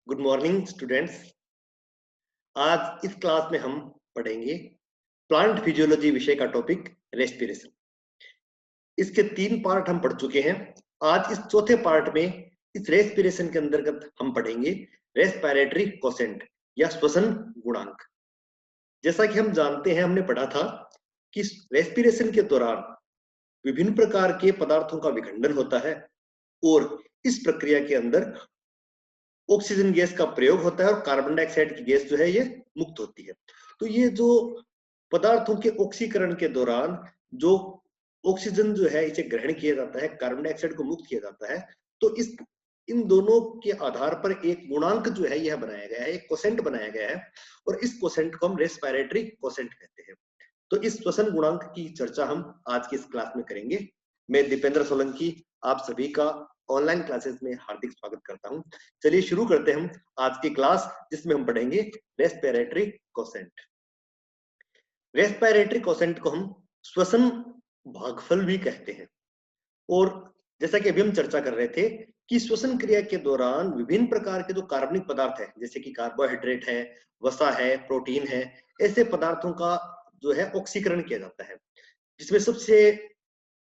Good morning students. आज इस class में हम पढ़ेंगे प्लांट फिजियोलॉजी विषय का टॉपिक रेस्पिरेशन। इसके 3 पार्ट हम पढ़ चुके हैं। आज इस चौथे पार्ट में इस रेस्पिरेशन के अंतर्गत हम पढ़ेंगे रेस्पिरेटरी कोसेंट या श्वसन गुणांक। जैसा कि हम जानते हैं, हमने पढ़ा था कि रेस्पिरेशन के दौरान विभिन्न प्रकार के पदार्थों का विखंडन होता है और इस प्रक्रिया के अंदर ऑक्सीजन गैस का प्रयोग होता है और कार्बन डाइऑक्साइड की गैस जो है ये मुक्त होती है। तो ये जो पदार्थों के ऑक्सीकरण के दौरान जो ऑक्सीजन जो है इसे ग्रहण किया जाता है, कार्बन डाइऑक्साइड को मुक्त किया जाता है। तो इन दोनों के आधार पर एक गुणांक जो है यह बनाया गया है, एक कोसेंट बनाया गया है और इस कोसेंट को हम रेस्पिरेटरी कोसेंट कहते हैं। तो इस श्वसन गुणांक की चर्चा हम आज की इस क्लास में करेंगे। मैं दीपेंद्र सोलंकी आप सभी का ऑनलाइन क्लासेस में हार्दिक स्वागत करता हूं। चलिए शुरू करते हैं हम आज की क्लास, जिसमें हम पढ़ेंगे रेस्पिरेटरी कोसेंट। रेस्पिरेटरी कोसेंट को हम श्वसन भागफल भी कहते हैं। और जैसा कि अभी हम चर्चा कर रहे थे कि श्वसन क्रिया के दौरान विभिन्न प्रकार के जो कार्बनिक पदार्थ है, जैसे कि कार्बोहाइड्रेट है, वसा है, प्रोटीन है, ऐसे पदार्थों का जो है ऑक्सीकरण किया जाता है, जिसमें सबसे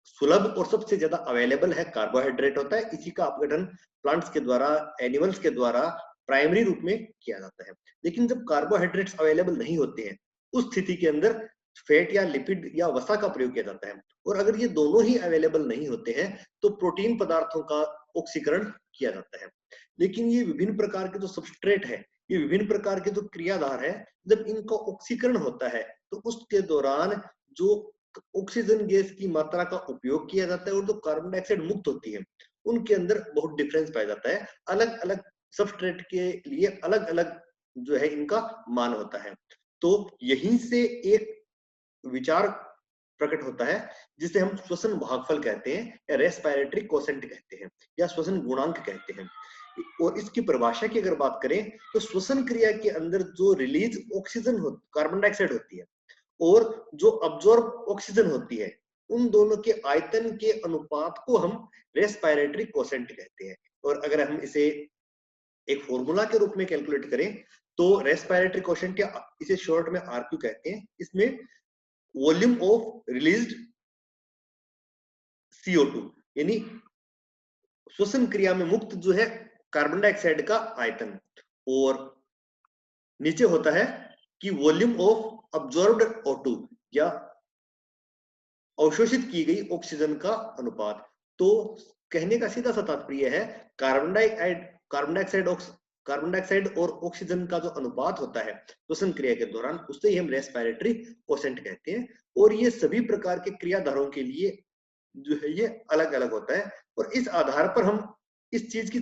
सुलभ और सबसे ज्यादा अवेलेबल है कार्बोहाइड्रेट होता है। इसी का अपघटन प्लांट्स के द्वारा, एनिमल्स के द्वारा प्राइमरी रूप में किया जाता है। लेकिन जब कार्बोहाइड्रेट्स अवेलेबल नहीं होते हैं, उस स्थिति के अंदर फैट या लिपिड या वसा का प्रयोग किया जाता है। और अगर ये दोनों ही अवेलेबल नहीं होते हैं तो प्रोटीन पदार्थों का ऑक्सीकरण किया जाता है। लेकिन ये विभिन्न प्रकार के जो सबस्ट्रेट है, ये विभिन्न प्रकार के जो क्रियाधार है, जब इनका ऑक्सीकरण होता है तो उसके दौरान जो ऑक्सीजन गैस की मात्रा का उपयोग किया जाता है और जो कार्बन डाइऑक्साइड मुक्त होती है, उनके अंदर बहुत डिफरेंस पाया जाता है। अलग अलग सबस्ट्रेट के लिए अलग अलग जो है इनका मान होता है। तो यहीं से एक विचार प्रकट होता है जिसे हम श्वसन भागफल कहते हैं या रेस्पिरेटरी कोसेंट कहते हैं या श्वसन गुणांक कहते हैं। और इसकी परिभाषा की अगर बात करें तो श्वसन क्रिया के अंदर जो रिलीज ऑक्सीजन कार्बन डाइऑक्साइड होती है और जो अब्जॉर्ब ऑक्सीजन होती है, उन दोनों के आयतन के अनुपात को हम रेस्पिरेटरी कोसेंट कहते हैं। और अगर हम इसे एक फॉर्मूला के रूप में कैलकुलेट करें तो रेस्पिरेटरी कोसेंट या इसे शॉर्ट में आरक्यू कहते हैं। इसमें वॉल्यूम ऑफ रिलीज्ड CO2 यानी श्वसन क्रिया में मुक्त जो है कार्बन डाइऑक्साइड का आयतन, और नीचे होता है कि वॉल्यूम ऑफ अब्जॉर्ब्ड O2 या अवशोषित की गई ऑक्सीजन का अनुपात। तो कहने का सीधा सा तात्पर्य है कार्बन डाइऑक्साइड और ऑक्सीजन का जो अनुपात होता है श्वसन क्रिया के दौरान, उससे ही हम रेस्पिरेटरी कोसेंट कहते हैं। और ये सभी प्रकार के क्रियाधारों के लिए जो है ये अलग अलग होता है। और इस आधार पर हम इस चीज की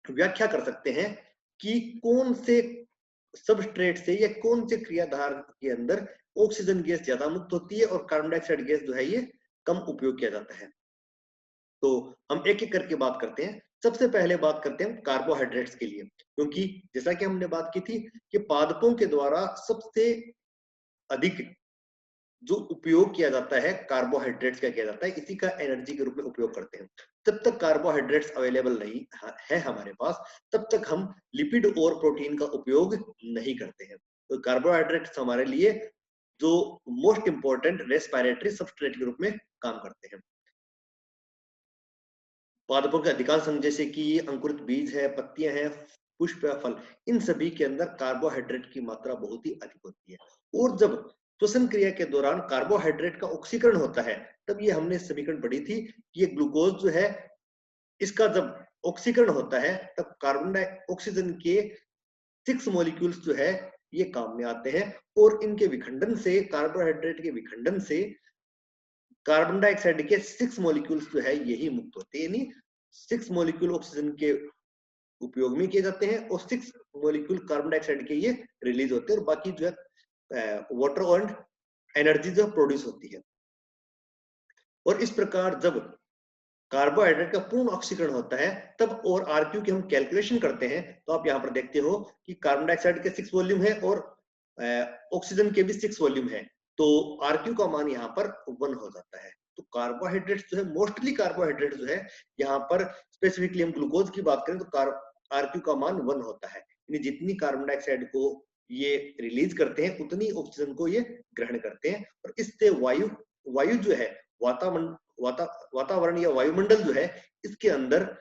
व्याख्या कर सकते हैं कि कौन से सबस्ट्रेट से या कौन से क्रियाधार के अंदर ऑक्सीजन गैस ज्यादा मुक्त होती है और कार्बन डाइऑक्साइड गैस जो है ये कम उपयोग किया जाता है। तो हम एक एक करके बात करते हैं। सबसे पहले बात करते हैं कार्बोहाइड्रेट्स के लिए, क्योंकि जैसा कि हमने बात की थी कि पादपों के द्वारा सबसे अधिक जो उपयोग किया जाता है कार्बोहाइड्रेट्स का किया जाता है, इसी का एनर्जी के रूप में उपयोग करते हैं। जब तक कार्बोहाइड्रेट्स अवेलेबल नहीं है हमारे पास, तब तक हम लिपिड और प्रोटीन का उपयोग नहीं करते हैं। तो कार्बोहाइड्रेट्स हमारे लिए जो मोस्ट इंपॉर्टेंट रेस्पिरेटरी सबस्ट्रेट के रूप में काम करते हैं। पादपों के अधिकांश अंग जैसे कि अंकुरित बीज है, पत्तियां हैं, पुष्प या फल, इन सभी के अंदर कार्बोहाइड्रेट की मात्रा बहुत ही अधिक होती है। और जब श्वसन क्रिया के दौरान कार्बोहाइड्रेट का ऑक्सीकरण होता है, तब ये हमने समीकरण पढ़ी थी कि ये ग्लूकोज जो है, इसका जब ऑक्सीकरण होता है तब कार्बन ऑक्सीजन के 6 मॉलिक्यूल्स जो है ये काम में आते हैं। और इनके विखंडन से, कार्बोहाइड्रेट के विखंडन से कार्बन डाइऑक्साइड के 6 मॉलिक्यूल्स जो है यही मुक्त होते हैं। यानी 6 मॉलिक्यूल ऑक्सीजन के उपयोग में किए जाते हैं और 6 मॉलिक्यूल कार्बन डाइऑक्साइड के ये रिलीज होते हैं, और बाकी जो है वाटर और एनर्जी जो प्रोड्यूस होती है। और इस प्रकार जब कार्बोहाइड्रेट का पूर्ण ऑक्सीकरण होता है तब, और आरक्यू की हम कैलकुलेशन करते हैं, तो आप यहाँ पर देखते हो कि कार्बन डाइऑक्साइड के 6 वॉल्यूम है और ऑक्सीजन के भी 6 वॉल्यूम है, तो आरक्यू का मान यहाँ पर 1 हो जाता है। तो कार्बोहाइड्रेट जो है, मोस्टली कार्बोहाइड्रेट जो है यहाँ पर, स्पेसिफिकली हम ग्लूकोज की बात करें तो RQ का मान 1 होता है। यानी जितनी कार्बन डाइऑक्साइड को ये रिलीज करते हैं उतनी ऑक्सीजन को ये ग्रहण करते हैं, और इससे वायु जो है वातावरण या वायुमंडल जो है इसके अंदर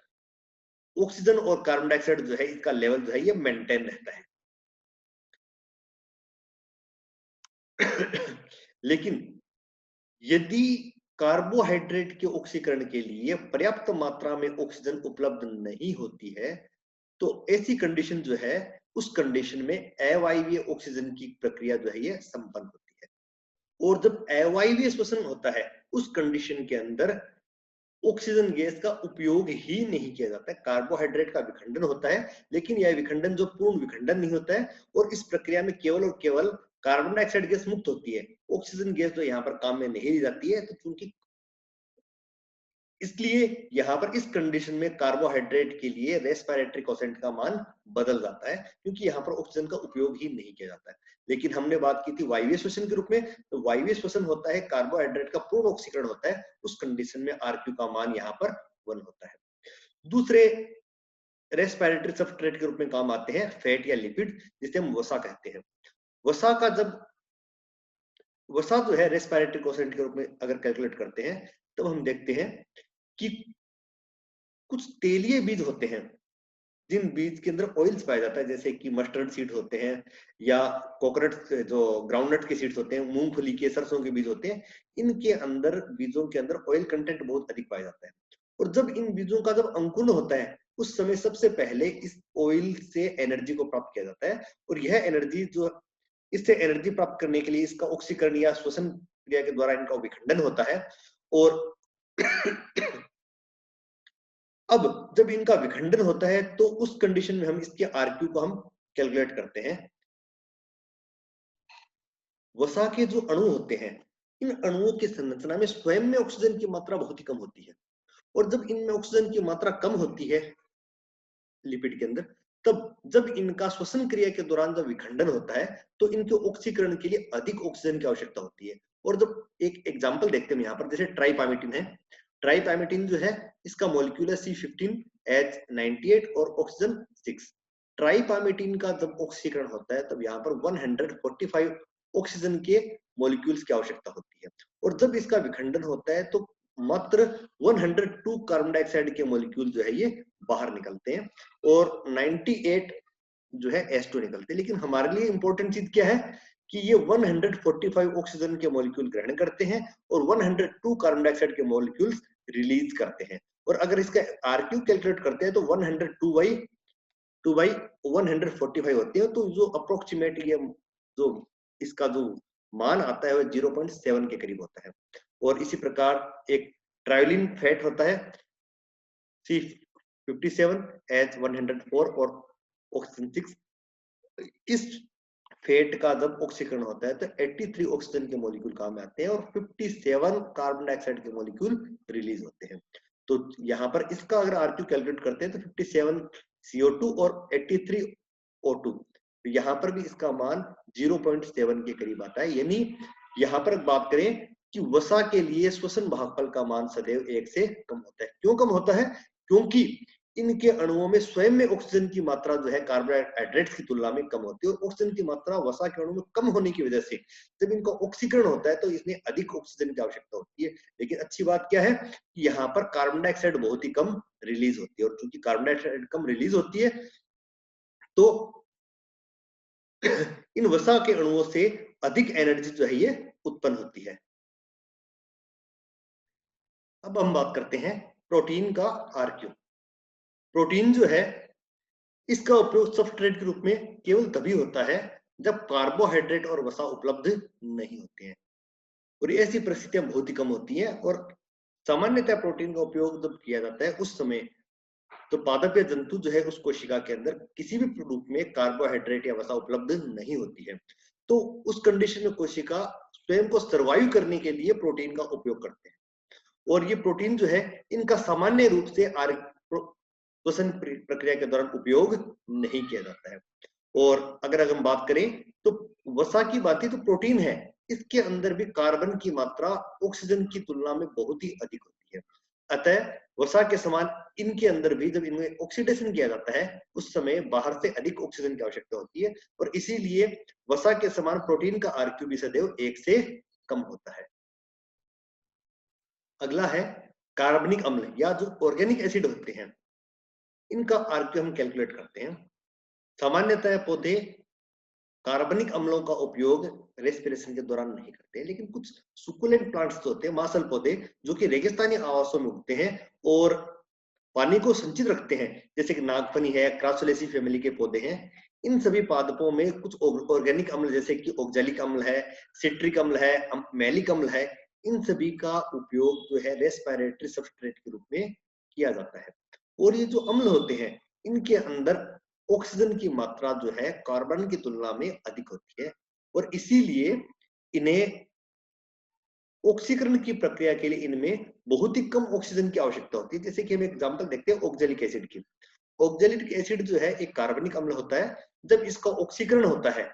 ऑक्सीजन और कार्बन डाइऑक्साइड जो है इसका लेवल जो है ये मेंटेन रहता है। लेकिन यदि कार्बोहाइड्रेट के ऑक्सीकरण के लिए पर्याप्त मात्रा में ऑक्सीजन उपलब्ध नहीं होती है, तो ऐसी कंडीशन जो है उस कंडीशन में अवायवीय ऑक्सीजन की प्रक्रिया जो है ये संपन्न होती है। और जब अवायवीय श्वसन होता है उस कंडीशन के अंदर ऑक्सीजन गैस का उपयोग ही नहीं किया जाता है। कार्बोहाइड्रेट का विखंडन होता है, लेकिन यह विखंडन जो पूर्ण विखंडन नहीं होता है, और इस प्रक्रिया में केवल और केवल कार्बन डाइऑक्साइड गैस मुक्त होती है, ऑक्सीजन गैस जो यहाँ पर काम में नहीं ली जाती है। तो चूंकि इसलिए यहाँ पर इस कंडीशन में कार्बोहाइड्रेट के लिए रेस्पिरेटरी कोसेंट का मान बदल जाता है, क्योंकि यहाँ पर ऑक्सीजन का उपयोग ही नहीं किया जाता है। लेकिन हमने बात की थी वायवीय श्वसन के रूप में, तो वायवीय श्वसन होता है कार्बोहाइड्रेट का पूर्ण ऑक्सीकरण होता है, उस कंडीशन में RQ का मान यहाँ पर 1 होता है। दूसरे रेस्पिरेटरी सबस्ट्रेट के रूप में काम आते हैं फैट या लिपिड, जिसे हम वसा कहते हैं। वसा जो है रेस्पिरेटरी कोसेंट के रूप में अगर कैलकुलेट करते हैं, तब हम देखते हैं कि कुछ तेलीय बीज होते हैं जिन बीज के अंदर ऑयल्स पाया जाता है, जैसे कि मस्टर्ड सीड होते हैं या कोकोनट जो ग्राउंडनट के सीड्स होते हैं, मूंगफली के, सरसों के बीज होते हैं। इनके अंदर बीजों के अंदर ऑयल कंटेंट बहुत अधिक पाया जाता है, और जब इन बीजों का जब अंकुरण होता है उस समय सबसे पहले इस ऑयल से एनर्जी को प्राप्त किया जाता है, और यह एनर्जी जो इससे एनर्जी प्राप्त करने के लिए इसका ऑक्सीकरण या श्वसन क्रिया के द्वारा इनका विखंडन होता है। और अब जब इनका विखंडन होता है तो उस कंडीशन में हम इसके RQ को हम कैलकुलेट करते हैं। वसा के जो अणु होते हैं, इन अणुओं की संरचना में स्वयं में ऑक्सीजन की मात्रा बहुत ही कम होती है, और जब इनमें ऑक्सीजन की मात्रा कम होती है लिपिड के अंदर, तब जब इनका श्वसन क्रिया के दौरान जब विखंडन होता है तो इनके ऑक्सीकरण के लिए अधिक ऑक्सीजन की आवश्यकता होती है। और जब एक एग्जांपल देखते हैं यहाँ पर, जैसे ट्राइपामिटिन है। ट्राइपामिटिन जो है इसका मॉलिक्यूल है C15H98 और ऑक्सीजन 6। ट्राइपामिटिन का जब ऑक्सीकरण होता है तब यहाँ पर 145 ऑक्सीजन के मॉलिक्यूल्स की आवश्यकता होती है, और जब इसका विखंडन होता है तो मात्र 102 कार्बन डाइऑक्साइड के मॉलिक्यूल जो है ये बाहर निकलते हैं, और 98 जो है H2 निकलते हैं। लेकिन हमारे लिए इंपॉर्टेंट चीज क्या है कि ये 145 ऑक्सीजन के मॉलिक्यूल ग्रहण करते हैं और 102 कार्बन डाइऑक्साइड के मॉलिक्यूल्स रिलीज करते हैं। और अगर इसका RQ कैलकुलेट करते हैं तो 102/145 होते हैं, तो जो अप्रोक्सीमेट ये जो इसका जो मान आता है वो 0.7 के करीब होता है। और इसी प्रकार एक ट्रायोलिन फैट होता है C57H104 और ऑक्सीजन 6। इस फैट का जब ऑक्सीकरण होता है तो 83 ऑक्सीजन के मॉलिक्यूल काम में आते हैं और 57 कार्बन डाइऑक्साइड के मॉलिक्यूल रिलीज होते हैं। तो यहाँ पर इसका अगर RQ कैलकुलेट करते हैं तो 57 CO2 और 83 O2, तो यहाँ पर भी इसका मान 0.7 के करीब आता है। यानी यहाँ पर बात करें कि वसा के लिए श्वसन भागफल का मान सदैव 1 से कम होता है। क्यों कम होता है? क्योंकि इनके अणुओं में स्वयं में ऑक्सीजन की मात्रा जो है कार्बोहाइड्रेट्स की तुलना में कम होती है, और ऑक्सीजन की मात्रा वसा के अणु में कम होने की वजह से जब इनका ऑक्सीकरण होता है तो इसमें अधिक ऑक्सीजन की आवश्यकता होती है। लेकिन अच्छी बात क्या है कि यहाँ पर कार्बन डाइऑक्साइड बहुत ही कम रिलीज होती है, और चूंकि कार्बन डाइऑक्साइड कम रिलीज होती है तो इन वसा के अणुओं से अधिक एनर्जी जो है ये उत्पन्न होती है। अब हम बात करते हैं प्रोटीन का RQ। प्रोटीन जो है इसका उपयोग सबस्ट्रेट के रूप में केवल तभी होता है जब कार्बोहाइड्रेट और वसा उपलब्ध नहीं होते हैं, और ऐसी परिस्थितियां बहुत ही कम होती हैं। और सामान्यतः प्रोटीन का उपयोग जब किया जाता है उस समय तो पादप या जंतु जो है उस कोशिका के अंदर किसी भी रूप में कार्बोहाइड्रेट या वसा उपलब्ध नहीं होती है, तो उस कंडीशन में कोशिका स्वयं को सर्वाइव करने के लिए प्रोटीन का उपयोग करते हैं। और ये प्रोटीन जो है इनका सामान्य रूप से श्वसन प्रक्रिया के दौरान उपयोग नहीं किया जाता है। और अगर हम बात करें तो वसा की बात ही तो प्रोटीन है, इसके अंदर भी कार्बन की मात्रा ऑक्सीजन की तुलना में बहुत ही अधिक होती है। अतः वसा के समान इनके अंदर भी जब इनमें ऑक्सीडेशन किया जाता है उस समय बाहर से अधिक ऑक्सीजन की आवश्यकता होती है और इसीलिए वसा के समान प्रोटीन का आरक्यू भी सदैव 1 से कम होता है। अगला है कार्बनिक अम्ल या जो ऑर्गेनिक एसिड होते हैं, इनका आरक्यू हम कैलकुलेट करते हैं। सामान्यतः पौधे कार्बनिक अम्लों का उपयोग रेस्पिरेशन के दौरान नहीं करते, लेकिन कुछ सुकुलेंट प्लांट्स जो होते हैं, मांसल पौधे, जो कि रेगिस्तानी आवासों में उगते हैं और पानी को संचित रखते हैं, जैसे कि नागफनी है, क्रासुलेसी फैमिली के पौधे हैं। इन सभी पादपों में कुछ ऑर्गेनिक अम्ल जैसे कि ऑक्जेलिक अम्ल है, सिट्रिक अम्ल है, मैलिक अम्ल है, इन सभी का उपयोग जो है रेस्पिरेटरी सबस्ट्रेट के रूप में किया जाता है। और ये जो अम्ल होते हैं इनके अंदर ऑक्सीजन की मात्रा जो है कार्बन की तुलना में अधिक होती है और इसीलिए इन्हें ऑक्सीकरण की प्रक्रिया के लिए इनमें बहुत ही कम ऑक्सीजन की आवश्यकता होती है। जैसे कि हम एग्जांपल देखते हैं ऑक्जेलिक एसिड की। ऑक्जेलिक एसिड जो है एक कार्बनिक अम्ल होता है। जब इसका ऑक्सीकरण होता है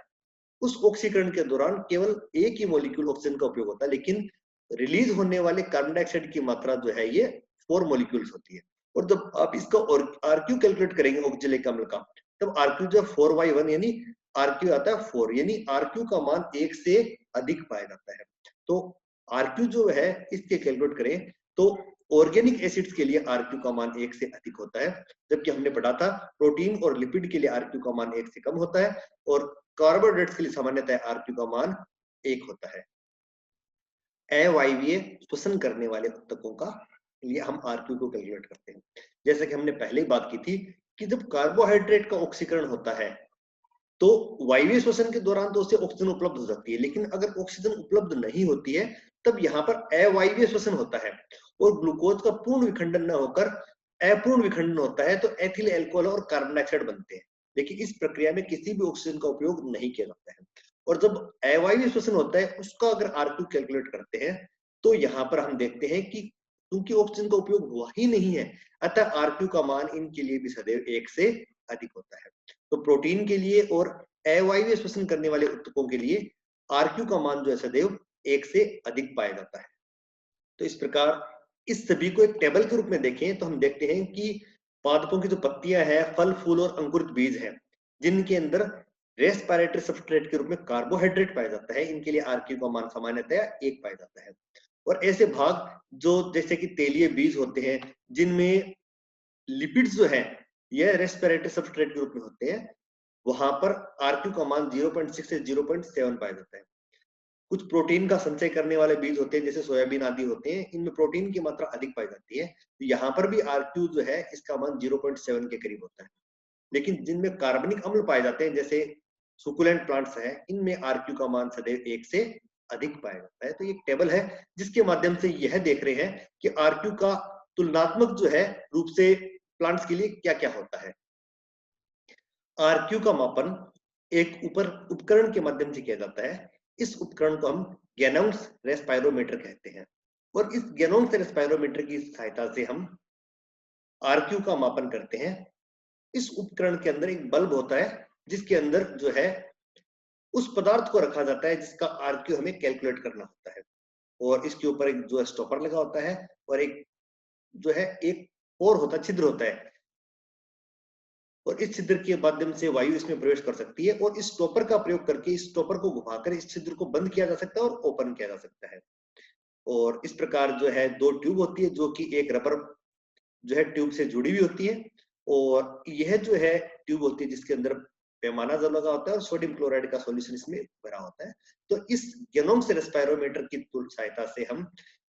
उस ऑक्सीकरण के दौरान केवल एक ही मॉलिक्यूल ऑक्सीजन का उपयोग होता है, लेकिन रिलीज होने वाले कार्बन डाइऑक्साइड की मात्रा जो है ये 4 मॉलिक्यूल्स होती है। और जब आप इसका आरक्यू कैलकुलेट करेंगे ऑक्जेलिक अम्ल का, तब आरक्यू जो 4/1 यानी आरक्यू आता है 4, यानी आरक्यू का मान 1 से अधिक पाया जाता है। तो आरक्यू जो है इसके कैलकुलेट करें तो ऑर्गेनिक एसिड्स के लिए आरक्यू का मान 1 से अधिक होता है, जबकि हमने पढ़ा था प्रोटीन और लिपिड के लिए आरक्यू का मान 1 से कम होता है और कार्बोहाइड्रेट्स के लिए सामान्यतः आरक्यू का मान 1 होता है। अवायवीय श्वसन करने वाले ऊतकों का लिए हम आरक्यू को कैलकुलेट करते हैं। जैसे कि हमने पहले ही बात की थी कि जब कार्बोहाइड्रेट का ऑक्सीकरण होता है तो वायवीय श्वसन के दौरान तो उससे ऑक्सीजन उपलब्ध हो जाती है, लेकिन अगर ऑक्सीजन उपलब्ध नहीं होती है तब यहाँ पर अवायवीय श्वसन होता है और ग्लूकोज का पूर्ण विखंडन न होकर अपूर्ण विखंडन होता है, तो एथिल एल्कोहल और कार्बन डाइऑक्साइड बनते हैं। लेकिन इस प्रक्रिया में किसी भी ऑक्सीजन का उपयोग नहीं किया जाता है। और जब अवायवीय श्वसन होता है उसका अगर आरक्यू कैलकुलेट करते हैं तो यहाँ पर हम देखते हैं कि क्योंकि ऑक्सीजन का उपयोग हुआ ही नहीं है, अतः आरक्यू का मान इनके लिए भी सदैव 1 से अधिक होता है। तो प्रोटीन के लिए और अवायवीय श्वसन करने वाले ऊतकों के लिए आरक्यू का मान जो है सदैव 1 से अधिक पाया जाता है। तो इस प्रकार इस सभी को एक टेबल के रूप में देखें तो हम देखते हैं कि पादपों की जो पत्तियां हैं, फल, फूल और अंकुरित बीज हैं, जिनके अंदर रेस्पिरेटरी सबस्ट्रेट के रूप में कार्बोहाइड्रेट पाया जाता है, इनके लिए आरक्यू का मान सामान्यतया 1 पाया जाता है। और ऐसे भाग जो जैसे कि तेलीय बीज होते हैं, जिनमें लिपिड्स जो है यह रेस्पिरेटरी सबस्ट्रेट के रूप में होते हैं, वहां पर आरक्यू का मान 0.6 से 0.7 पाया जाता है। कुछ प्रोटीन का संचय करने वाले बीज होते हैं जैसे सोयाबीन आदि होते हैं, इनमें प्रोटीन की मात्रा अधिक पाई जाती है, तो यहाँ पर भी आरक्यू जो है इसका मान 0.7 के करीब होता है। लेकिन जिनमें कार्बनिक अम्ल पाए जाते हैं जैसे सुकुलेंट प्लांट्स हैं, इनमें आरक्यू का मान सदैव 1 से अधिक पाया जाता है। तो ये टेबल है जिसके माध्यम से यह देख रहे हैं कि आरक्यू का तुलनात्मक जो है रूप से प्लांट्स के लिए क्या क्या होता है। आरक्यू का मापन एक उपकरण के माध्यम से किया जाता है। इस उपकरण को हम गैनोन्स रेस्पायरोमीटर कहते हैं और इस गैनोन्स रेस्पायरोमीटर की सहायता से हम आरक्यू का मापन करते हैं। इस उपकरण के अंदर एक बल्ब होता है जिसके अंदर जो है उस पदार्थ को रखा जाता है जिसका आरक्यू हमें कैलकुलेट करना होता है और इसके ऊपर एक जो है स्टॉपर लगा होता है और एक जो है एक और होता है, छिद्र होता है और इस छिद्र के माध्यम से वायु इसमें प्रवेश कर सकती है और इस स्टॉपर का प्रयोग करके इस स्टॉपर को घुमाकर इस छिद्र को बंद किया जा सकता है और ओपन किया जा सकता है। और इस प्रकार जो है 2 ट्यूब होती है जो कि एक रबर जो है ट्यूब से जुड़ी हुई होती है और यह जो है ट्यूब होती है जिसके अंदर पैमाना जब लगा होता है और सोडियम क्लोराइड का सॉल्यूशन इसमें भरा होता है। तो इस गेनोम रेस्पायरोमीटर की सहायता से हम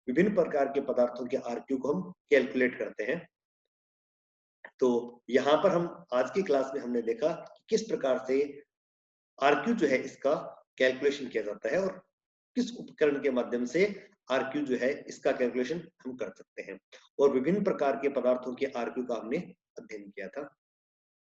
विभिन्न प्रकार के पदार्थों के आरक्यू को हम कैलकुलेट करते हैं। तो यहाँ पर हम आज की क्लास में हमने देखा कि किस प्रकार से आरक्यू जो है इसका कैलकुलेशन किया जाता है और किस उपकरण के माध्यम से आरक्यू जो है इसका कैलकुलेशन हम कर सकते हैं और विभिन्न प्रकार के पदार्थों के आरक्यू का हमने अध्ययन किया था।